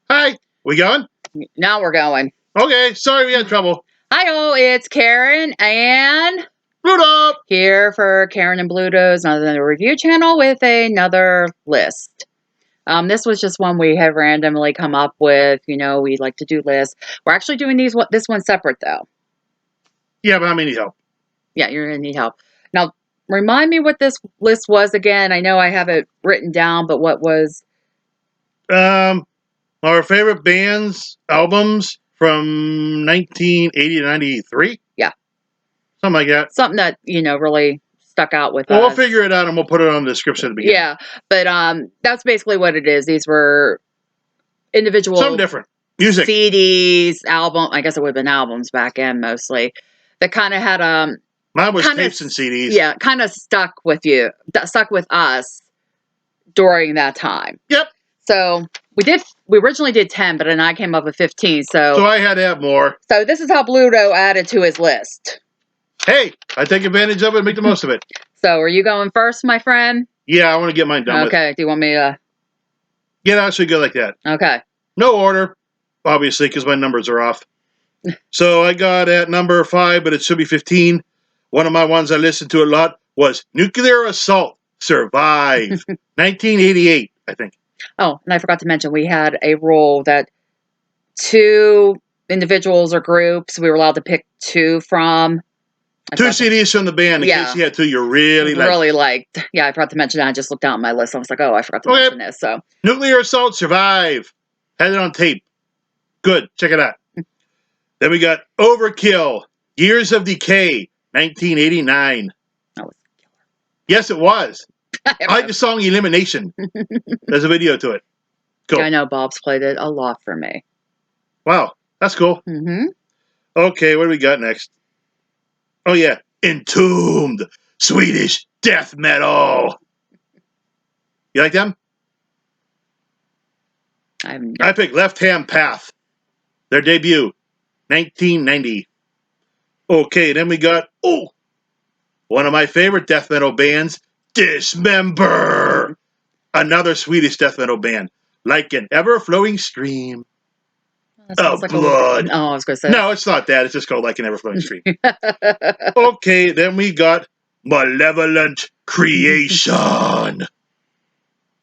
Hi, we going? Now we're going. Okay, sorry we had trouble. Hi-oh, it's Karen and Bluto! here for Karen and Bluto's another review channel with another list. This was just one we have randomly come up with. You know, we like to do lists. We're actually doing this one separate though. Yeah, but I need help. Yeah, you're gonna need help. Now, remind me what this list was again. I know I have it written down, but what was? Our favorite bands, albums from 1980 to 93? Yeah. Something like that. Something that, really stuck out with Well, us. we'll figure it out and we'll put it on the description at the beginning. Yeah, but that's basically what it is. These were individual Something different. Music. CDs, album. I guess it would have been albums back then mostly. That kind of had Mine was kinda, tapes and CDs. Yeah, kind of stuck with us during that time. Yep. So we originally did 10, but then I came up with 15. So I had to have more. So this is how Bluto added to his list. Hey, I take advantage of it and make the most of it. So are you going first, my friend? Yeah, I want to get mine done with. Okay, do you want me to? Yeah, I should go like that. Okay. No order, obviously, because my numbers are off. So I got at number 5, but it should be 15. One of my ones I listened to a lot was Nuclear Assault Survive. 1988, I think. Oh, and I forgot to mention, we had a rule that 2 individuals or groups, we were allowed to pick 2 from. 2 CDs from the band in case you had 2 you really liked. Yeah, I forgot to mention that. I just looked down at my list. I was like, oh, I forgot to mention this. So Nuclear Assault Survive. Had it on tape. Good. Check it out. Then we got Overkill. Years of Decay. 1989. That was killer. Yes, it was. I like the song Elimination. There's a video to it. Cool. Yeah, I know Bob's played it a lot for me. Wow, that's cool. Okay, what do we got next? Oh, yeah. Entombed. Swedish death metal. You like them? I picked Left Hand Path. Their debut. 1990. Okay, then we got, one of my favorite death metal bands, Dismember. Another Swedish death metal band. Like an ever-flowing stream of blood. I was going to say. No, it's not that. It's just called Like an ever-flowing stream. Okay, then we got Malevolent Creation.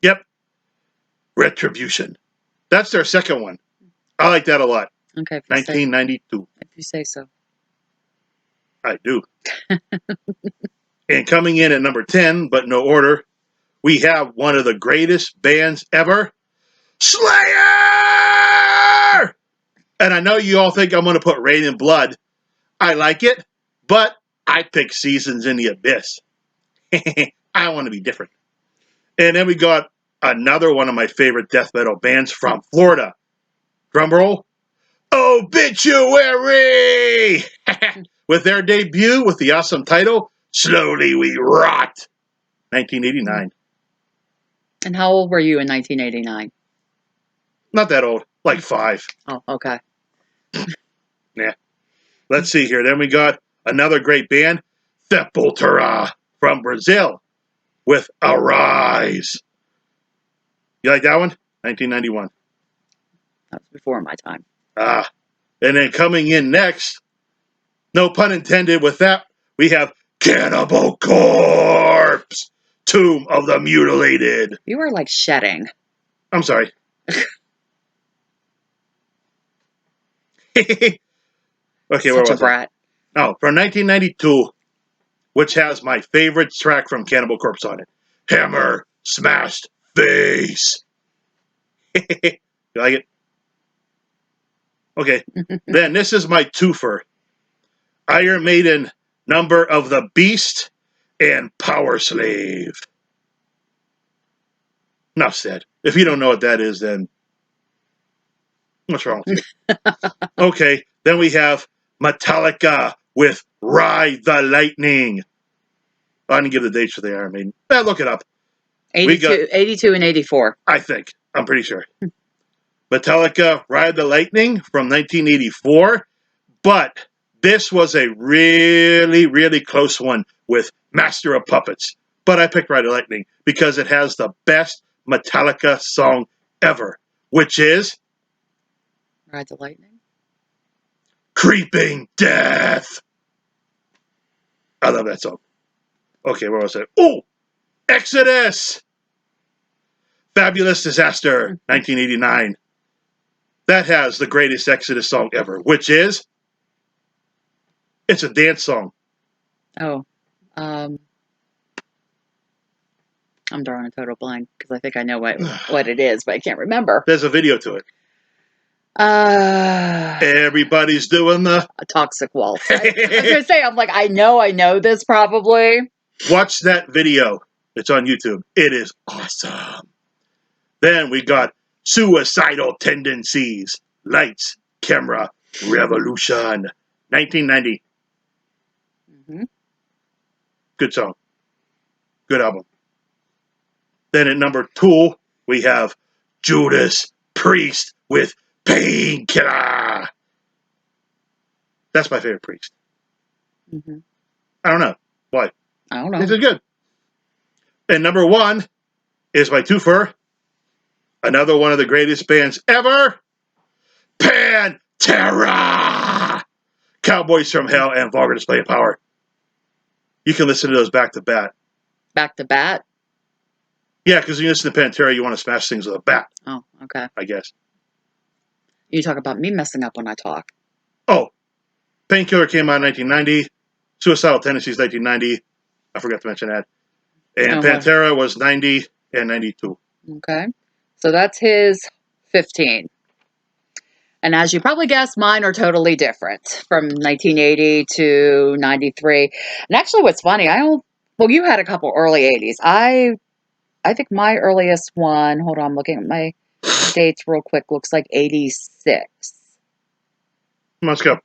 Yep. Retribution. That's their second one. I like that a lot. Okay. 1992. If you say so. I do. And coming in at number 10, but no order, we have one of the greatest bands ever, Slayer! And I know you all think I'm going to put Rain in Blood. I like it, but I pick Seasons in the Abyss. I want to be different. And then we got another one of my favorite death metal bands from Florida. Drum roll. Obituary! With their debut with the awesome title, Slowly We Rot. 1989. And how old were you in 1989? Not that old. Like 5. Oh, okay. Yeah. Let's see here. Then we got another great band, Sepultura from Brazil with Arise. You like that one? 1991. That was before my time. And then coming in next, no pun intended with that, we have Cannibal Corpse, Tomb of the Mutilated. You were like shedding. I'm sorry. Okay, where was Such a brat. Oh, from 1992, which has my favorite track from Cannibal Corpse on it. Hammer Smashed Face. You like it? Okay. Then this is my twofer. Iron Maiden, Number of the Beast, and Power Slave. Enough said. If you don't know what that is, then what's wrong with you? Okay, then we have Metallica with Ride the Lightning. I didn't give the dates for the Iron Maiden. Look it up. 82 and 84. I think. I'm pretty sure. Metallica, Ride the Lightning from 1984. But this was a really, really close one with Master of Puppets. But I picked Ride the Lightning because it has the best Metallica song ever, which is Ride the Lightning. Creeping Death. I love that song. Okay, where was it? Oh, Exodus. Fabulous Disaster, 1989. That has the greatest Exodus song ever, which is, it's a dance song. Oh, I'm drawing a total blank because I think I know what it is, but I can't remember. There's a video to it. A Everybody's doing the Toxic Waltz. I was gonna say, I'm like, I know this probably. Watch that video. It's on YouTube. It is awesome. Then we got Suicidal Tendencies, Lights, Camera, Revolution, 1990. Mm-hmm. Good song. Good album. Then at number 2, we have Judas Priest with Painkiller. That's my favorite Priest. Mm-hmm. I don't know. Why? I don't know. This is good. And number 1 is my twofer. Another one of the greatest bands ever. Pantera! Cowboys from Hell and Vulgar Display of Power. You can listen to those back to back. Back to bat? Yeah, because when you listen to Pantera, you want to smash things with a bat. Oh, okay. I guess. You talk about me messing up when I talk. Oh, Painkiller came out in 1990. Suicidal Tendencies, 1990. I forgot to mention that. And Pantera was 90 and 92. Okay. So that's his 15. And as you probably guessed, mine are totally different from 1980 to 93. And actually, what's funny, well, you had a couple early 80s. I think my earliest one, hold on, I'm looking at my dates real quick, looks like 86. Let's go.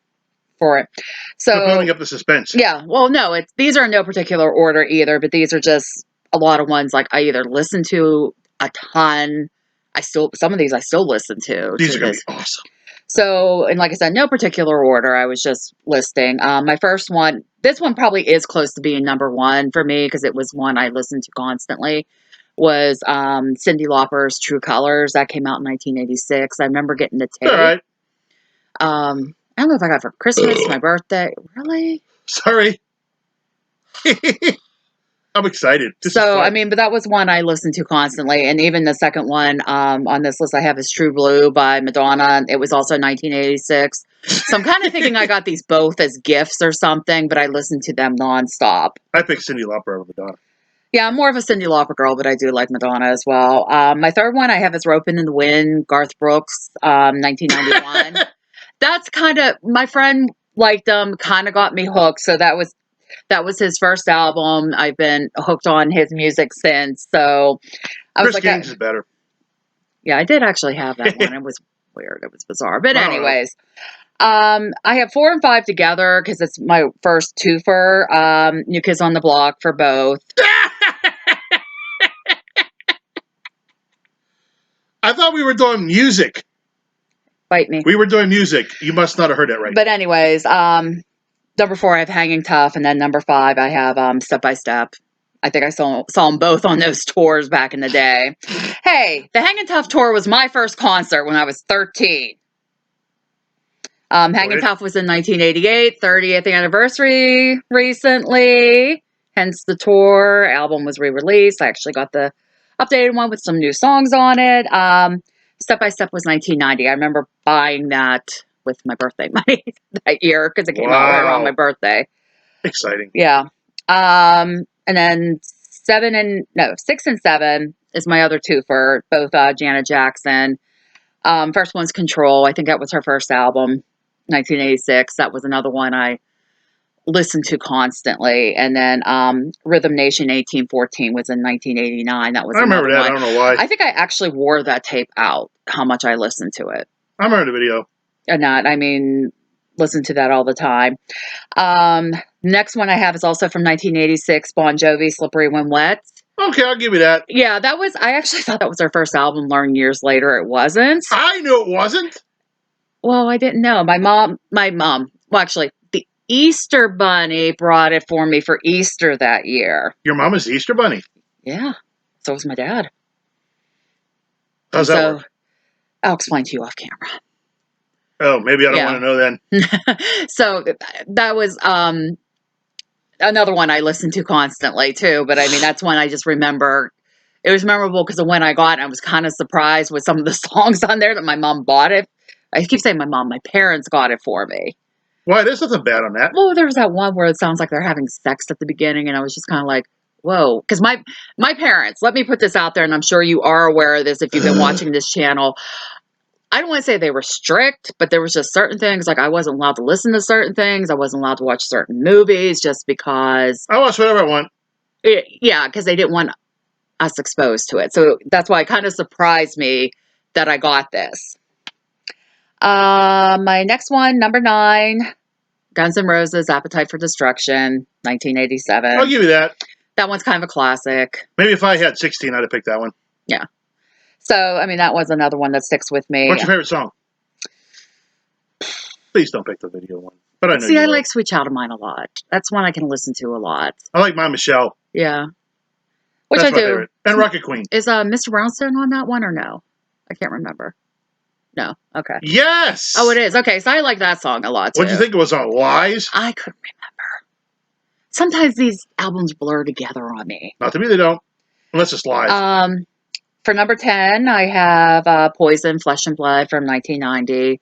For it. So building up the suspense. Yeah. Well, no, these are in no particular order either, but these are just a lot of ones like I either listen to a ton. Some of these I still listen to. These are going to be awesome. So, and like I said, no particular order. I was just listing. My first one, this one probably is close to being number 1 for me because it was one I listened to constantly, was Cyndi Lauper's True Colors. That came out in 1986. I remember getting the tape. All right. I don't know if I got it for Christmas, my birthday. Really? Sorry. I'm excited. So, I mean, but that was one I listened to constantly. And even the second one on this list I have is True Blue by Madonna. It was also 1986. So I'm kind of thinking I got these both as gifts or something, but I listened to them nonstop. I picked Cyndi Lauper over Madonna. Yeah, I'm more of a Cyndi Lauper girl, but I do like Madonna as well. My third one I have is Ropin' in the Wind, Garth Brooks, 1991. That's kind of, my friend liked them, kind of got me hooked. So that was his first album. I've been hooked on his music since. So I was Chris Gaines is better. Yeah, I did actually have that one. It was weird. It was bizarre. But anyways, I have 4 and 5 together because it's my first twofer. New Kids on the Block for both. I thought we were doing music. Bite me. We were doing music. You must not have heard that right. But anyways, number 4 I have Hanging Tough, and then number 5 I have Step by Step. I think I saw them both on those tours back in the day. Hey, the Hanging Tough tour was my first concert when I was 13. Hanging Tough was in 1988, 30th anniversary recently. Hence the tour. Album was re-released. I actually got the updated one with some new songs on it. Step by Step was 1990. I remember buying that with my birthday money that year because it came out right around my birthday. Exciting. Yeah. And then 6 and 7 is my other two for both Janet Jackson. First one's Control. I think that was her first album, 1986. That was another one I listened to constantly. And then Rhythm Nation 1814 was in 1989. That was I remember that. one. I don't know why. I think I actually wore that tape out, how much I listened to it. I remember the video. And listen to that all the time. Next one I have is also from 1986, Bon Jovi, Slippery When Wet. Okay, I'll give you that. Yeah, I actually thought that was their first album. Learned years later it wasn't. I knew it wasn't. Well, I didn't know. My mom, well, actually, the Easter Bunny brought it for me for Easter that year. Your mom is the Easter Bunny? Yeah. So was my dad. How's that work? I'll explain to you off camera. Oh, maybe I don't want to know then. So that was another one I listened to constantly too. But I mean, that's one I just remember. It was memorable because of when I got it. I was kind of surprised with some of the songs on there that my mom bought it. I keep saying my mom, my parents got it for me. Why? There's nothing bad on that. Well, there was that one where it sounds like they're having sex at the beginning, and I was just kind of like, whoa. Because my parents, let me put this out there, and I'm sure you are aware of this if you've been watching this channel. I don't want to say they were strict, but there was just certain things, like I wasn't allowed to listen to certain things. I wasn't allowed to watch certain movies just because, I watch whatever I want. yeah, because they didn't want us exposed to it. So that's why it kind of surprised me that I got this. My next one, number 9, Guns N' Roses, Appetite for Destruction, 1987. I'll give you that. That one's kind of a classic. Maybe if I had 16, I'd have picked that one. Yeah. So, I mean, that was another one that sticks with me. What's your favorite song? Please don't pick the video one. But I know See, you I will. like Sweet Child of Mine a lot. That's one I can listen to a lot. I like My Michelle. Yeah. Which That's I my do. favorite. And Rocket Queen. Is Mr. Brownstone on that one or no? I can't remember. No. Okay. Yes! Oh, it is. Okay, so I like that song a lot too. What'd you think it was on Lies? I couldn't remember. Sometimes these albums blur together on me. Not to me, they don't. Unless it's Lies. For number 10, I have Poison, Flesh and Blood from 1990.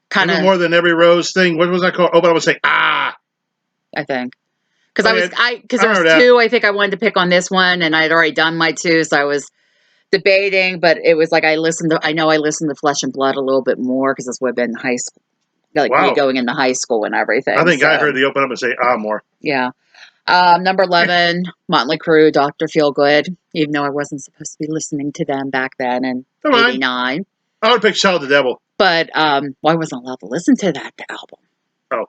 Kind Even of more than every rose thing. What was that called? Oh, but I was saying, ah! I think. Because Oh, because I there was remember that. 2 I think I wanted to pick on this one, and I had already done my 2, so I was debating, but it was like I listened to Flesh and Blood a little bit more because this would have been high school, like me Wow. going into high school and everything. I think so, I heard the open up and say, ah, more. Yeah. Number 11, Motley Crue, Dr. Feelgood, even though I wasn't supposed to be listening to them back then in Come on. 89. I would pick Shout the Devil. But I wasn't allowed to listen to that album. Oh.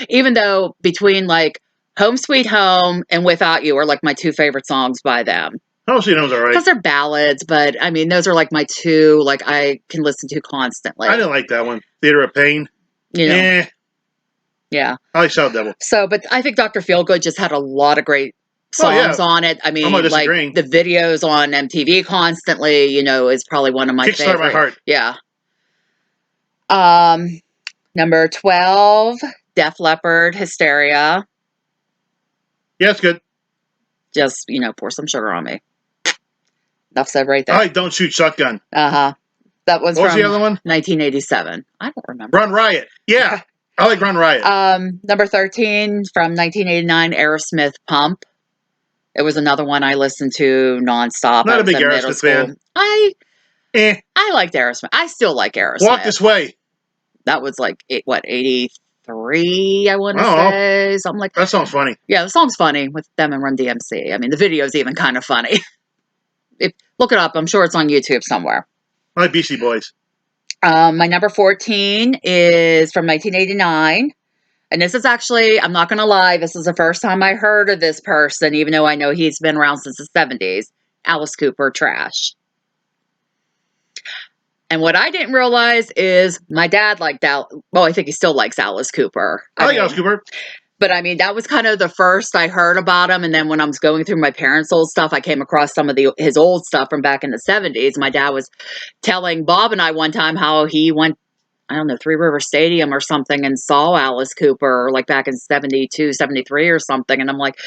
Even though between like Home Sweet Home and Without You are like my 2 favorite songs by them. Oh, she knows all right. Because they're ballads, but I mean, those are like my 2, like I can listen to constantly. I didn't like that one. Theater of Pain. You know? Eh. Yeah. I like Shout the Devil. So, but I think Dr. Feelgood just had a lot of great songs on it. I mean, like the videos on MTV constantly, you know, is probably one of my Kickstart my heart. Yeah. Number 12, Def Leppard, Hysteria. Yeah, it's good. Just, you know, pour some sugar on me. Enough said right there. I like Don't Shoot Shotgun. Uh-huh. That was What was the other one? 1987. I don't remember. Run Riot. Yeah. I like Run Riot. Number 13 from 1989, Aerosmith, Pump. It was another one I listened to nonstop. Not a big Aerosmith fan. I liked Aerosmith. I still like Aerosmith. Walk This Way. That was like 83, I want to say, something like that. That song's funny. Yeah, the song's funny with them and Run DMC. I mean, the video's even kind of funny. Look it up. I'm sure it's on YouTube somewhere. I like Beastie Boys. My number 14 is from 1989. And this is actually, I'm not going to lie, this is the first time I heard of this person, even though I know he's been around since the 70s. Alice Cooper, Trash. And what I didn't realize is my dad liked well, I think he still likes Alice Cooper. I like Alice Cooper. But I mean, that was kind of the first I heard about him. And then when I was going through my parents' old stuff, I came across some of his old stuff from back in the 70s. My dad was telling Bob and I one time how he went, I don't know, Three River Stadium or something and saw Alice Cooper like back in 72, 73 or something. And I'm like,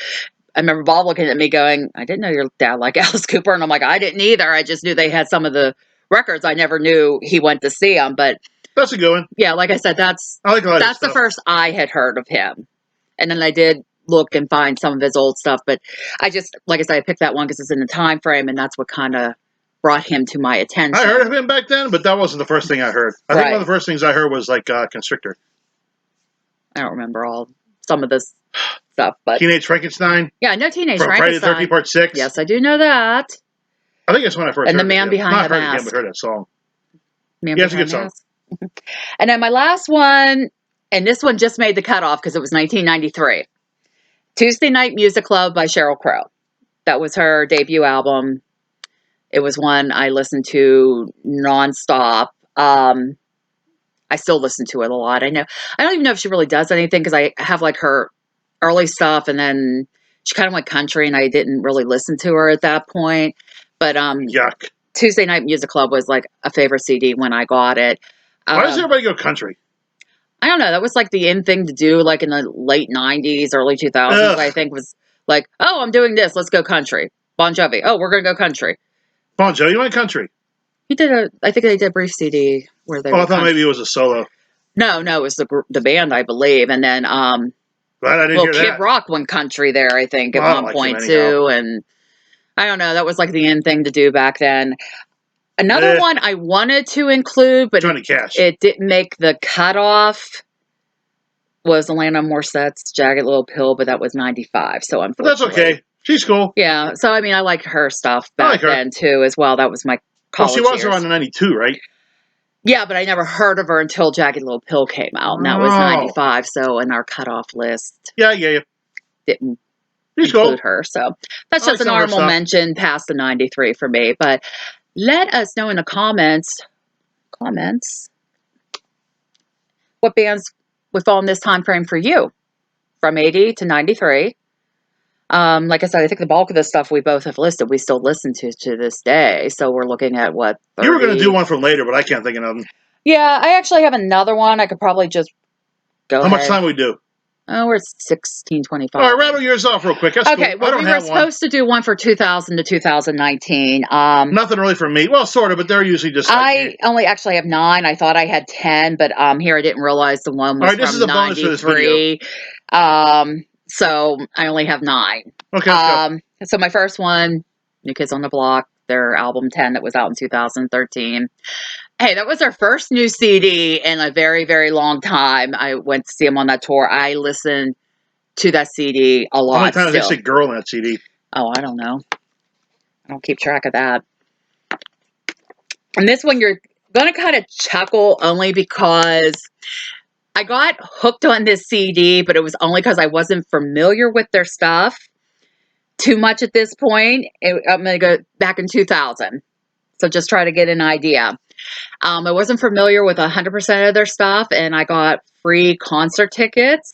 I remember Bob looking at me going, I didn't know your dad liked Alice Cooper. And I'm like, I didn't either. I just knew they had some of the records. I never knew he went to see them. But that's a good one. Yeah, like I said, that's the first I had heard of him. And then I did look and find some of his old stuff. But I just, like I said, I picked that one because it's in the time frame. And that's what kind of brought him to my attention. I heard of him back then, but that wasn't the first thing I heard. I think one of the first things I heard was like Constrictor. I don't remember some of this stuff, but Teenage Frankenstein. Yeah, I know Teenage From Frankenstein. Friday the 13th Part 6. Yes, I do know that. I think that's when I first heard And The Man Behind the Mask. Not heard again, but heard that song. Man Yeah, it's a good song. And then my last one, and this one just made the cutoff because it was 1993. Tuesday Night Music Club by Sheryl Crow. That was her debut album. It was one I listened to nonstop. I still listen to it a lot. I don't even know if she really does anything because I have like her early stuff and then she kind of went country and I didn't really listen to her at that point. But Yuck. Tuesday Night Music Club was like a favorite CD when I got it. Why does everybody go country? I don't know. That was like the in thing to do, like in the late 90s, early 2000s, Ugh. I think was like, oh, I'm doing this. Let's go country. Bon Jovi. Oh, we're going to go country. Bon Jovi went country. I think they did a brief CD where they Oh, were I thought country. maybe it was a solo. No, it was the band, I believe. And then, Glad I didn't hear Kid that. Rock went country there, I think, at Well, I don't one like him point anyhow. too. And I don't know. That was like the in thing to do back then. Another Eh, one I wanted to include, but Johnny Cash. it didn't make the cutoff, was Alanis Morissette's Jagged Little Pill, but that was 95. So But that's unfortunately. okay. She's cool. Yeah. So, I mean, I liked her stuff I back like her. then too, as well. That was my Well, she college was years. around in 92, right? Yeah, but I never heard of her until Jagged Little Pill came out, and that was Oh. 95. So, in our cutoff list, Yeah, yeah. didn't She's include cool. her. So, that's I like just an some of her honorable stuff. mention past the 93 for me. But let us know in the comments what bands would fall in this time frame for you from 80 to 93. Like I said, I think the bulk of the stuff we both have listed, we still listen to this day. So we're looking at what, 30? You were going to do one from later, but I can't think of them. Yeah, I actually have another one. I could probably just go How ahead. much time we do? Oh, we're at 16:25. All right, rattle yours off real quick. That's Okay, cool. well, I don't we were have one. supposed to do one for 2000 to 2019. Nothing really for me. Well, sort of, but they're usually just like, I only actually have 9. I thought I had 10, but here I didn't realize the one All was right, this from is a bonus for this video. 93. So I only have 9. Okay, let's go. So my first one, New Kids on the Block, their album 10 that was out in 2013. Hey, that was our first new CD in a very, very long time. I went to see them on that tour. I listened to that CD a How many lot times did they still. say girl in that CD? Oh, I don't know. I don't keep track of that. And this one, you're going to kind of chuckle only because I got hooked on this CD, but it was only because I wasn't familiar with their stuff too much at this point. I'm going to go back in 2000. So just try to get an idea. I wasn't familiar with 100% of their stuff, and I got free concert tickets.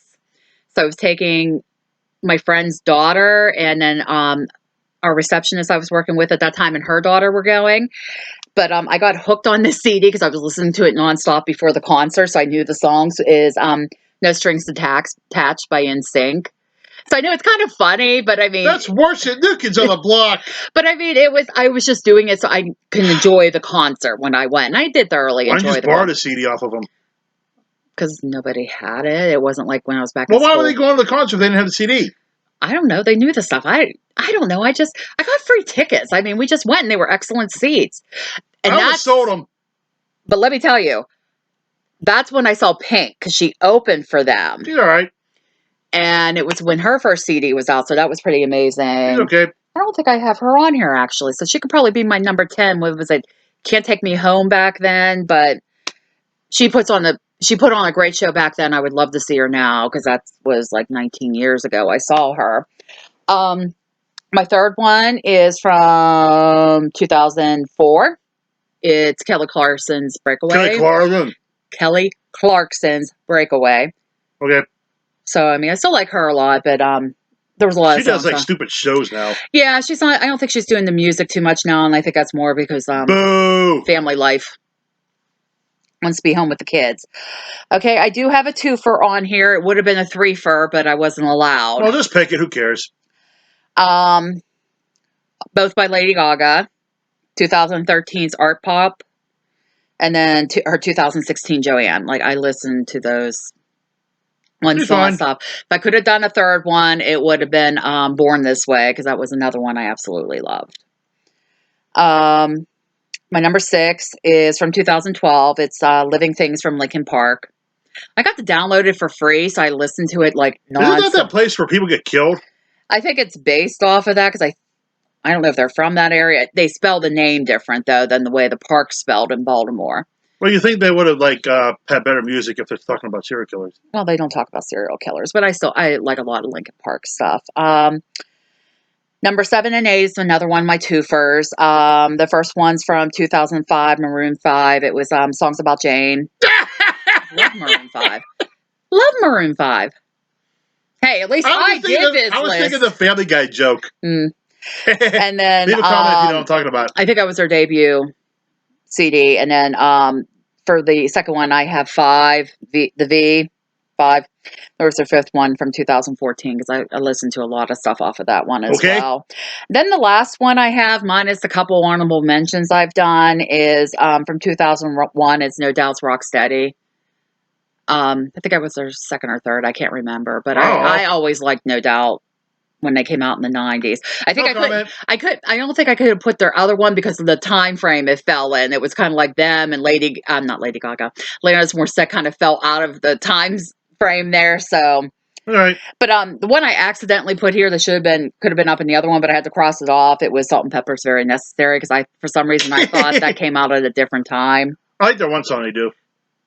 So I was taking my friend's daughter, and then our receptionist I was working with at that time and her daughter were going. But I got hooked on this CD because I was listening to it nonstop before the concert, so I knew the songs is No Strings Attached by NSYNC. So I know it's kind of funny, but I mean... That's worse than New Kids on the Block. But I mean, I was just doing it so I can enjoy the concert when I went. And I did thoroughly Why enjoy didn't you the just borrow concert. the CD off of them? Because nobody had it. It wasn't like when I was back in Well, school. why were they going to the concert if they didn't have the CD? I don't know. They knew the stuff. I don't know. I got free tickets. I mean, we just went and they were excellent seats. And I would have sold them. But let me tell you, that's when I saw Pink because she opened for them. She's all right. And it was when her first CD was out. So that was pretty amazing. She's okay. I don't think I have her on here actually. So she could probably be my number 10. What was it? Can't Take Me Home back then. But she put on a great show back then. I would love to see her now because that was like 19 years ago I saw her. My third one is from 2004. It's Kelly Clarkson's Breakaway. Kelly Clarkson's Breakaway. Okay. So, I mean, I still like her a lot, but there was a lot of songs. She does like stupid shows now. Yeah, she's not. I don't think she's doing the music too much now, and I think that's more because Boo! family life. Wants to be home with the kids. Okay, I do have a twofer on here. It would have been a threefer, but I wasn't allowed. Well, just pick it. Who cares? Both by Lady Gaga. 2013's Art Pop, and then her 2016 Joanne. Like I listened to those ones nonstop. If I could have done a third one, it would have been Born This Way because that was another one I absolutely loved. My number 6 is from 2012. It's Living Things from Linkin Park. I got to download it for free, so I listened to it like nonstop. Isn't that place where people get killed? I think it's based off of that because I don't know if they're from that area. They spell the name different, though, than the way the park's spelled in Baltimore. Well, you think they would have had better music if they're talking about serial killers? Well, they don't talk about serial killers, but I like a lot of Linkin Park stuff. Number 7 and 8 is another one of my twofers. The first one's from 2005, Maroon 5. It was Songs About Jane. Love Maroon 5. Love Maroon 5. Hey, at least I did this list. I was thinking the Family Guy joke. And then leave a comment if you know what I'm talking about. I think that was their debut CD. And then for the second one, I have 5, the V5. There was the fifth one from 2014 because I listened to a lot of stuff off of that one as Okay. well. Then the last one I have, minus a couple honorable mentions I've done, is from 2001. It's No Doubt's Rocksteady. I think I was their second or third. I can't remember, but I always liked No Doubt when they came out in the 90s. I think I don't think I could have put their other one because of the time frame it fell in. It was kind of like them and not Lady Gaga. Alanis Morissette kind of fell out of the times frame there. So, All right. but the one I accidentally put here that could have been up in the other one, but I had to cross it off. It was Salt and Pepper's Very Necessary because for some reason I thought that came out at a different time. I like that one song they do.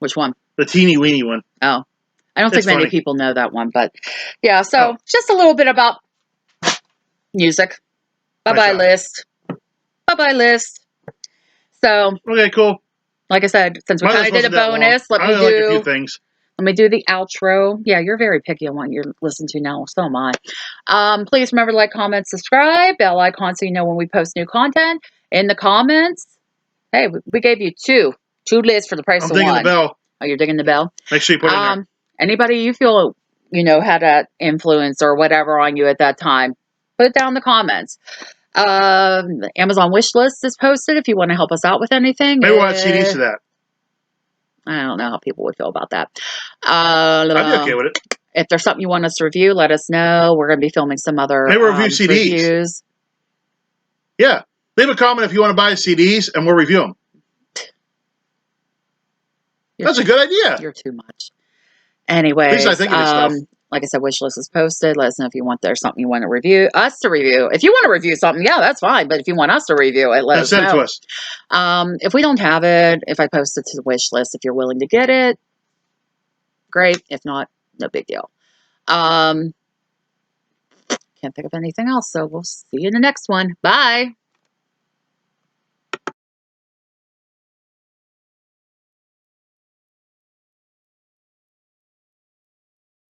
Which one? The Teeny Weeny one. Oh, I don't think many funny. people know that one, but yeah. So just a little bit about music. Bye-bye list. Bye-bye list. So okay, cool. Like I said, since we kind of did a bonus, let me do like a few things. Let me do the outro. Yeah, you're very picky on what you're listening to now. So am I. Please remember to like, comment, subscribe, bell icon so you know when we post new content. In the comments, hey, we gave you two lists for the price of one. I'm dinging the bell. Oh, you're dinging the bell? Make sure you put it in there. Anybody you feel, had an influence or whatever on you at that time, put it down in the comments. Amazon wish list is posted if you want to help us out with anything. Maybe we'll add CDs to that. I don't know how people would feel about that. I'd be okay with it. If there's something you want us to review, let us know. We're going to be filming some other Maybe we'll review CDs. reviews. Yeah. Leave a comment if you want to buy CDs, and we'll review them. That's a good idea. You're too much. Anyways, at least I think of this stuff. Like I said, wish list is posted. Let us know if there's something you want to review, us to review. If you want to review something, yeah, that's fine. But if you want us to review it, let us know. Send it to us. If we don't have it, if I post it to the wish list, if you're willing to get it, great. If not, no big deal. Can't think of anything else, so we'll see you in the next one. Bye.